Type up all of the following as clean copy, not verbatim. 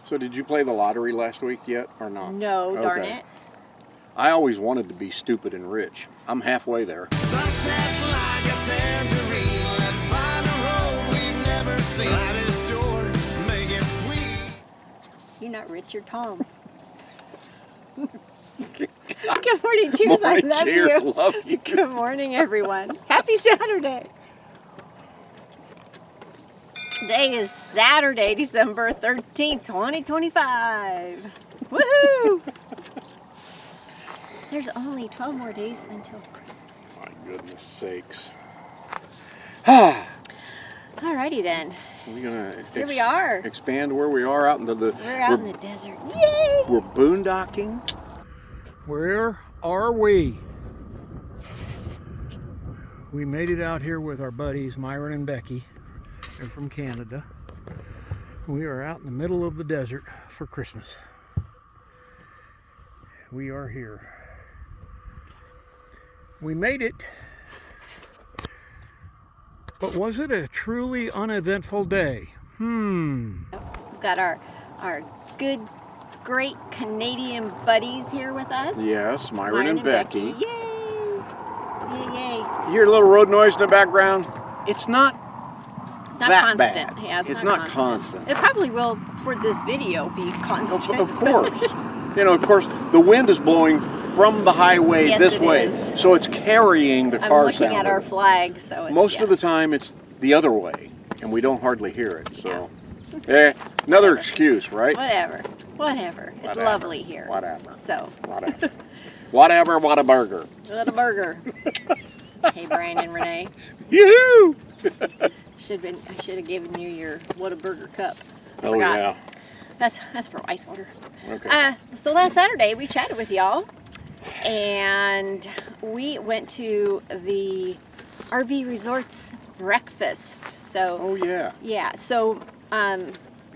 So did you play the lottery last week yet or not? No, darn it. I always wanted to be stupid and rich. I'm halfway there. Sunsets like a tangerine. Let's find a road we've never seen. Life is short, make it sweet. You're not rich, you're Tom. Good morning, cheers. I Morning, love cheers, you. love you. Good morning, everyone. Happy Saturday. Today is Saturday, December 13th, 2025. Woohoo! There's only 12 more days until Christmas. My goodness sakes. Alrighty then. We're gonna Here we are. expand where we are out into the. We're out in the desert. Yay! We're boondocking. Where are we? We made it out here with our buddies Myron and Becky. They're from Canada. We are out in the middle of the desert for Christmas. We are here. We made it. But was it a truly uneventful day? We've got our good, great Canadian buddies here with us. Yes, Myron and Becky. Yay! Yay, yay. You hear a little road noise in the background? It's not It's not that constant. bad. Yeah, It's not constant. It probably will for this video be constant. Of course. You know, of course, the wind is blowing from the highway Yes, this it way. is. So it's carrying the I'm car looking sound. at our flag, so it's, Most yeah. of the time it's the other way, and we don't hardly hear it. So, another excuse, right? Whatever. It's Whatever. lovely here. Whatever. So, Whatever, what a burger. what a burger. Hey, Brian and Renee. Yoo-hoo! I should have given you your what a burger cup. Oh, Forgot. yeah. That's for ice water. Okay. So last Saturday we chatted with y'all, and we went to the RV Resorts breakfast. So Oh, yeah. yeah, so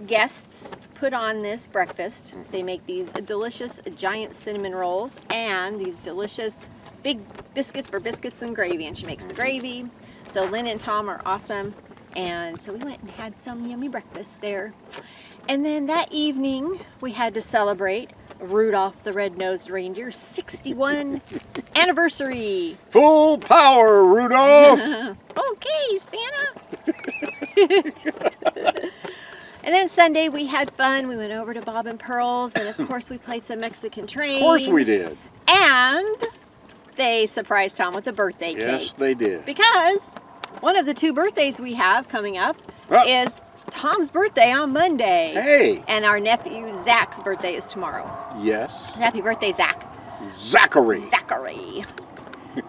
guests put on this breakfast. They make these delicious giant cinnamon rolls and these delicious big biscuits for biscuits and gravy, and she makes the gravy. So Lynn and Tom are awesome, and so we went and had some yummy breakfast there. And then that evening we had to celebrate Rudolph the Red-Nosed Reindeer's 61 anniversary. Full power, Rudolph! Okay, Santa. And then Sunday we had fun. We went over to Bob and Pearl's, and of course we played some Mexican Train. Of course we did. And they surprised Tom with a birthday cake. Yes, they did. Because one of the 2 birthdays we have coming up Oh. is Tom's birthday on Monday. Hey! And our nephew Zach's birthday is tomorrow. Yes. Happy birthday, Zach. Zachary. Zachary.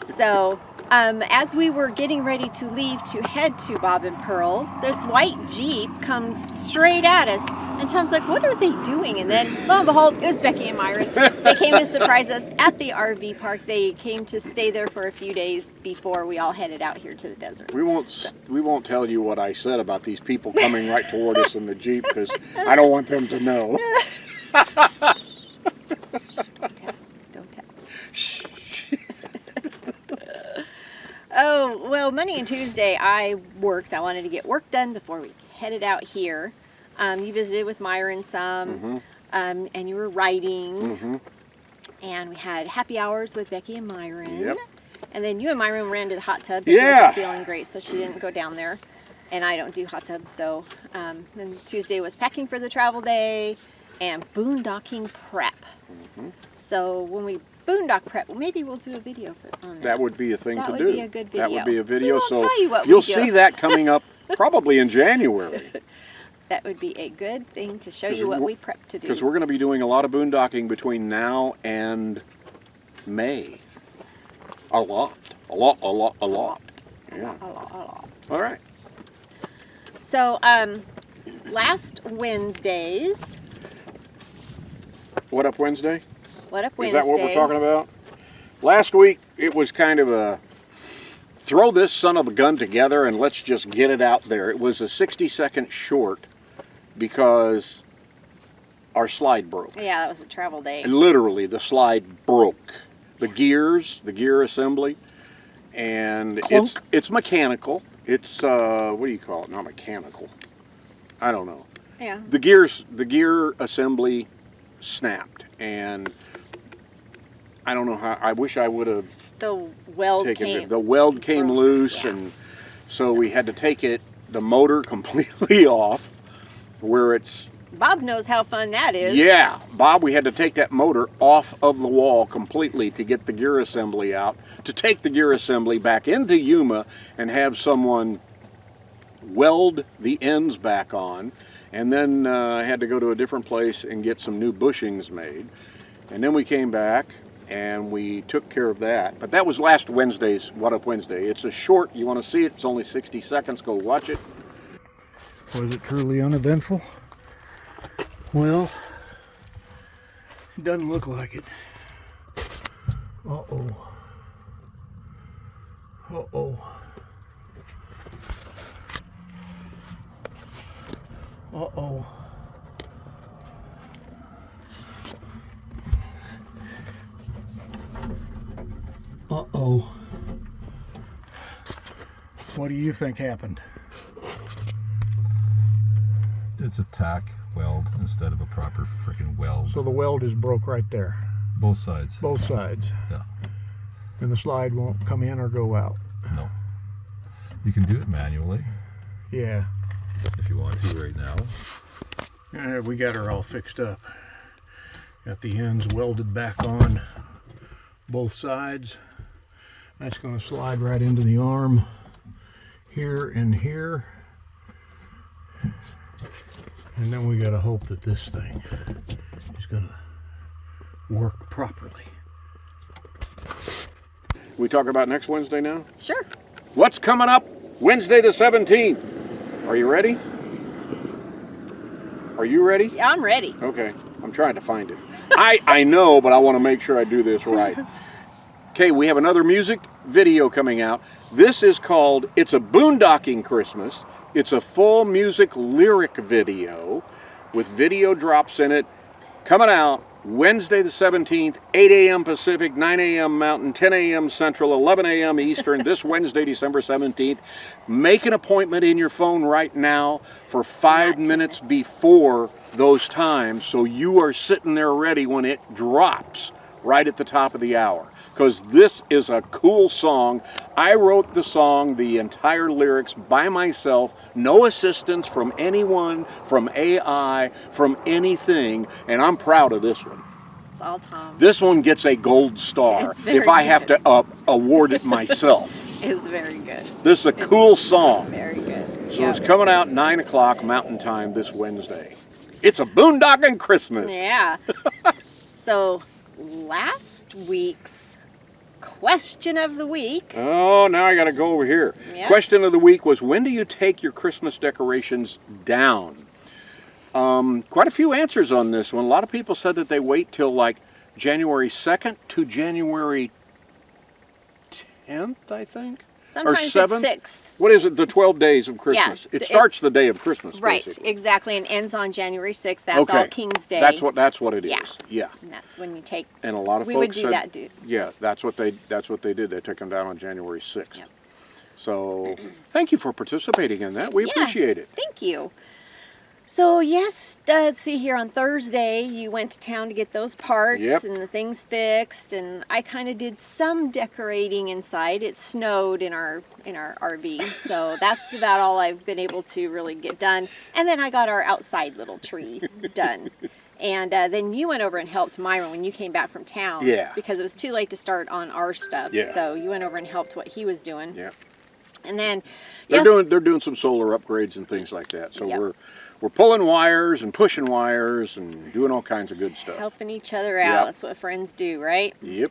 So, as we were getting ready to leave to head to Bob and Pearl's, this white Jeep comes straight at us. And Tom's like, what are they doing? And then, lo and behold, it was Becky and Myron. They came to surprise us at the RV park. They came to stay there for a few days before we all headed out here to the desert. We won't tell you what I said about these people coming right toward us in the Jeep, because I don't want them to know. Don't tell. Oh, well, Monday and Tuesday I worked. I wanted to get work done before we headed out here. You visited with Myron some, and you were writing. And we had happy hours with Becky and Myron. Yep. And then you and Myron ran to the hot tub. Becky Yeah. wasn't feeling great, so she didn't go down there. And I don't do hot tubs, so then Tuesday was packing for the travel day and boondocking prep. So when we boondock prep, well, maybe we'll do a video on that. That would be a thing That to would do. be a good That would be video. a video. We won't So tell you what we you'll do. see that coming up probably in January. That would be a good thing to show you what we prep to do. Because we're going to be doing a lot of boondocking between now and May. A lot. A lot. Yeah. All right. So, last Wednesdays. What up Wednesday? What up Is Wednesday? that what we're talking about? Last week, it was kind of a throw this son of a gun together and let's just get it out there. It was a 60-second short because our slide broke. Yeah, that was a travel day. And literally, the slide broke. The gear assembly, and it's mechanical. It's, what do you call it? Not mechanical. I don't know. Yeah. the gear assembly snapped, and I don't know how. I wish I would have The weld taken came. it. The weld came broke, loose, yeah. and so we had to take the motor completely off, where it's. Bob knows how fun that is. Yeah, Bob, we had to take that motor off of the wall completely to get the gear assembly out, to take the gear assembly back into Yuma and have someone weld the ends back on. And then I had to go to a different place and get some new bushings made. And then we came back and we took care of that. But that was last Wednesday's What Up Wednesday. It's a short, you want to see it, it's only 60 seconds, go watch it. Was it truly uneventful? Well, it doesn't look like it. Uh-oh. Uh-oh. Uh-oh. Uh-oh. What do you think happened? It's a tack weld instead of a proper freaking weld. So the weld is broke right there, Both sides. both sides. Yeah. And the slide won't come in or go out. No. You can do it manually Yeah. if you want to right now. We got her all fixed up. Got the ends welded back on both sides. That's going to slide right into the arm here and here. And then we got to hope that this thing is going to work properly. We talk about next Wednesday now? Sure. What's coming up Wednesday the 17th? Are you ready? Are you ready? Yeah, I'm ready. Okay, I'm trying to find it. I know, but I want to make sure I do this right. Okay, we have another music video coming out. This is called It's a Boondocking Christmas. It's a full music lyric video with video drops in it. Coming out Wednesday the 17th, 8 a.m. Pacific, 9 a.m. Mountain, 10 a.m. Central, 11 a.m. Eastern, this Wednesday, December 17th. Make an appointment in your phone right now for 5 minutes before those times so you are sitting there ready when it drops right at the top of the hour. Because this is a cool song. I wrote the song, the entire lyrics by myself, no assistance from anyone, from AI, from anything, and I'm proud of this one. It's all Tom. This one gets a gold star It's very if I have good. to award it myself. It's very good. This is a cool song. Very good. So it's coming out 9 o'clock Mountain Time this Wednesday. It's a boondocking Christmas. Yeah. So last week's question of the week. Oh, now I got to go over here. Yep. Question of the week was, when do you take your Christmas decorations down? Quite a few answers on this one. A lot of people said that they wait till like January 2nd to January 10th, I think. Sometimes or it's 7th. 6th. What is it? The 12 days of Christmas. It starts it's- the day of Christmas, Right, basically. exactly, and ends on January 6th. That's Okay. all King's Day. That's what it is. Yeah. Yeah. And that's when you take. And a lot of We folks would do said, that, dude. Yeah, that's what they did. They took them down on January 6th. Yep. So, thank you for participating in that. We Yeah, appreciate it. Thank you. So yes, let's see here, on Thursday you went to town to get those parts Yep. and the things fixed, and I kind of did some decorating inside. It snowed in our RV, so that's about all I've been able to really get done. And then I got our outside little tree done. And then you went over and helped Myron when you came back from town. Yeah. Because it was too late to start on our stuff. Yeah. So you went over and helped what he was doing. Yeah. And then They're doing some solar upgrades and things like that. So Yep. we're pulling wires and pushing wires and doing all kinds of good stuff. helping each other out. Yep. That's what friends do, right? Yep.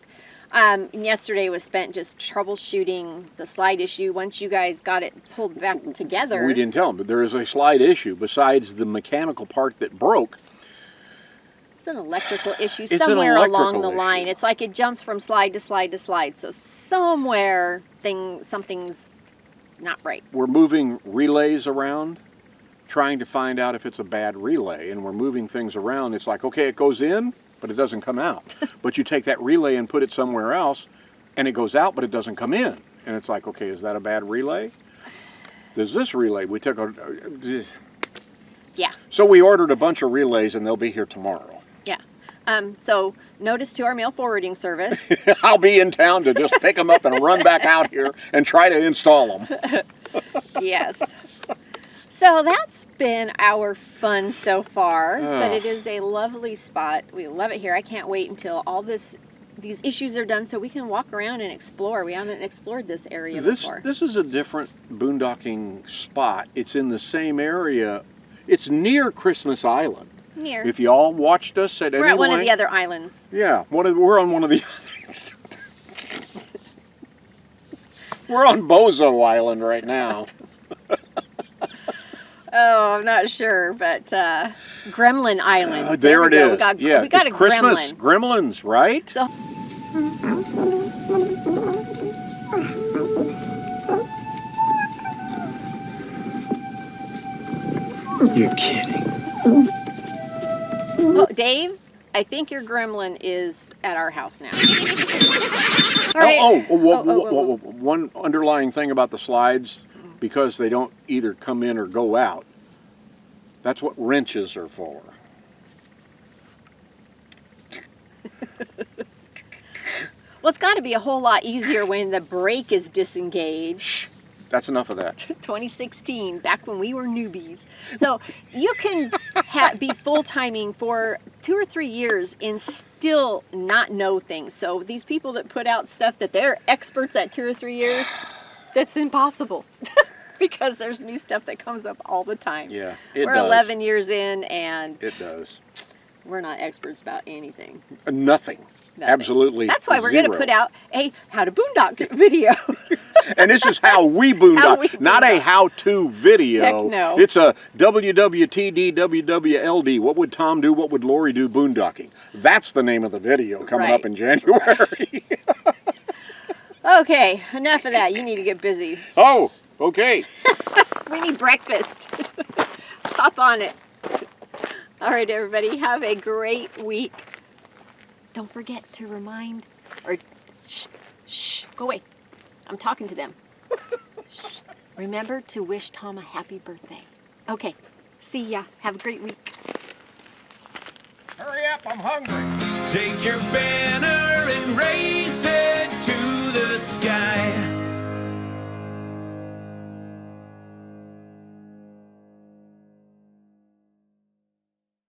And yesterday was spent just troubleshooting the slide issue. Once you guys got it pulled back together. We didn't tell them, but there is a slide issue besides the mechanical part that broke. It's an electrical issue It's an somewhere along electrical the line. issue. It's like it jumps from slide to slide to slide. So somewhere something's not right. We're moving relays around, trying to find out if it's a bad relay, and we're moving things around. It's like, okay, it goes in, but it doesn't come out. But you take that relay and put it somewhere else, and it goes out, but it doesn't come in. And it's like, okay, is that a bad relay? There's this relay. We took a... Yeah. So we ordered a bunch of relays, and they'll be here tomorrow. Yeah. So notice to our mail forwarding service. I'll be in town to just pick them up and run back out here and try to install them. Yes. So that's been our fun so far, but it is a lovely spot. We love it here. I can't wait until all these issues are done so we can walk around and explore. We haven't explored this area before. This is a different boondocking spot. It's in the same area. It's near Christmas Island. Near. If you all watched us at any We're at one of point- the other islands. Yeah, we're on one of the others. We're on Bozo Island right now. Oh, I'm not sure, but Gremlin Island. There we it go. is. We got a Christmas gremlin. Gremlins, right? So You're kidding. oh, Dave, I think your gremlin is at our house now. All right. Whoa. One underlying thing about the slides, because they don't either come in or go out, that's what wrenches are for. Well, it's got to be a whole lot easier when the brake is disengaged. Shh, that's enough of that. 2016, back when we were newbies. So you can be full-timing for 2 or 3 years and still not know things. So these people that put out stuff that they're experts at 2 or 3 years, that's impossible. Because there's new stuff that comes up all the time. Yeah, it We're does. 11 years in and It does. we're not experts about anything. Nothing. Nothing. Absolutely. That's why we're going to zero. put out a how to boondock video. And this is how we boondock, How we not a boondock. how-to video. Heck no. It's a WWTD, WWLD. What would Tom do? What would Lori do? Boondocking. That's the name of the video coming Right. up in January. Okay, enough of that. You need to get busy. Oh, okay. We need breakfast. Hop on it. All right, everybody, have a great week. Don't forget to remind, or shh, go away. I'm talking to them. Shh. Remember to wish Tom a happy birthday. Okay, see ya. Have a great week. Hurry up, I'm hungry. Take your banner and raise